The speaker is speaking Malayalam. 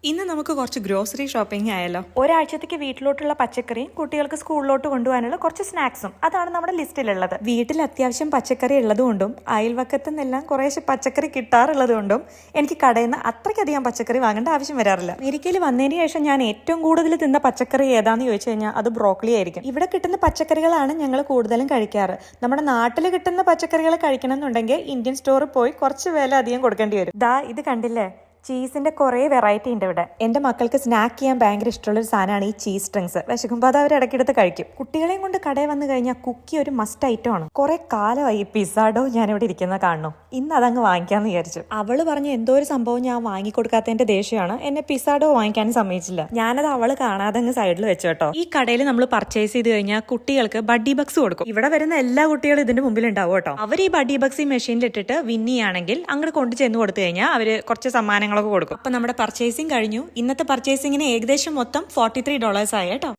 ഇന്ന് നമുക്ക് കുറച്ച് ഗ്രോസറി ഷോപ്പിംഗ് ആയല്ലോ. ഒരാഴ്ചത്തേക്ക് വീട്ടിലോട്ടുള്ള പച്ചക്കറിയും കുട്ടികൾക്ക് സ്കൂളിലോട്ട് കൊണ്ടുപോകാനുള്ള കുറച്ച് സ്നാക്സും അതാണ് നമ്മുടെ ലിസ്റ്റിലുള്ളത്. വീട്ടിൽ അത്യാവശ്യം പച്ചക്കറി ഉള്ളതുകൊണ്ടും അയൽവക്കത്തു നിന്നെല്ലാം കുറേശ്ശെ പച്ചക്കറി കിട്ടാറുള്ളതുകൊണ്ടും എനിക്ക് കടയിൽ നിന്ന് അത്രയ്ക്കധികം പച്ചക്കറി വാങ്ങേണ്ട ആവശ്യം വരാറില്ല. അമേരിക്കയിൽ വന്നതിന് ശേഷം ഞാൻ ഏറ്റവും കൂടുതൽ തിന്ന പച്ചക്കറി ഏതാന്ന് ചോദിച്ചു കഴിഞ്ഞാൽ അത് ബ്രോക്കലി ആയിരിക്കും. ഇവിടെ കിട്ടുന്ന പച്ചക്കറികളാണ് ഞങ്ങൾ കൂടുതലും കഴിക്കാറ്. നമ്മുടെ നാട്ടിൽ കിട്ടുന്ന പച്ചക്കറികൾ കഴിക്കണം എന്നുണ്ടെങ്കിൽ ഇന്ത്യൻ സ്റ്റോറിൽ പോയി കുറച്ച് വില അധികം കൊടുക്കേണ്ടി വരും. ഇത് കണ്ടില്ലേ, ചീസിന്റെ കുറെ വെറൈറ്റി ഉണ്ട് ഇവിടെ. എന്റെ മക്കൾക്ക് സ്നാക്ക് ചെയ്യാൻ ഭയങ്കര ഇഷ്ടമുള്ളൊരു സാധനമാണ് ഈ ചീസ് സ്ട്രിങ്സ്. വിശക്കുമ്പോൾ അത് അവർ ഇടയ്ക്കെടുത്ത് കഴിക്കും. കുട്ടികളെയും കൊണ്ട് കടയിൽ വന്നു കഴിഞ്ഞാൽ കുക്കി ഒരു മസ്റ്റ് ഐറ്റം ആണ്. കുറെ കാലമായി പിസ്സാഡോ ഞാനിവിടെ ഇരിക്കുന്ന കാണുന്നു. ഇന്ന് അതങ്ങ് വാങ്ങിക്കാന്ന് വിചാരിച്ചു. അവള് പറഞ്ഞ എന്തോ ഒരു സംഭവം ഞാൻ വാങ്ങിക്കൊടുക്കാത്തതിന്റെ ദേഷ്യമാണ് എന്നെ പിസ്സാഡോ വാങ്ങിക്കാനും സമ്മതിച്ചില്ല. ഞാനത് അവള് കാണാതെ അങ്ങ് സൈഡിൽ വെച്ചു കേട്ടോ. ഈ കടയിൽ നമ്മൾ പർച്ചേസ് ചെയ്ത് കഴിഞ്ഞാൽ കുട്ടികൾക്ക് ബഡ്ഡി ബക്സ് കൊടുക്കും. ഇവിടെ വരുന്ന എല്ലാ കുട്ടികളും ഇതിന്റെ മുമ്പിൽ ഉണ്ടാവും കേട്ടോ. അവർ ഈ ബഡ്ഡി ബക്സ് ഈ മെഷീനിൽ ഇട്ടിട്ട് വിന്നിയാണെങ്കിൽ അങ്ങോട്ട് കൊണ്ടു ചെന്ന് കൊടുത്തു കഴിഞ്ഞാൽ അവര് കുറച്ച് സമ്മാനങ്ങൾ കൊടുക്കും. അപ്പൊ നമ്മുടെ പർച്ചേസിംഗ് കഴിഞ്ഞു. ഇന്നത്തെ പർച്ചേസിംഗിന് ഏകദേശം മൊത്തം $43 ആയി കേട്ടോ.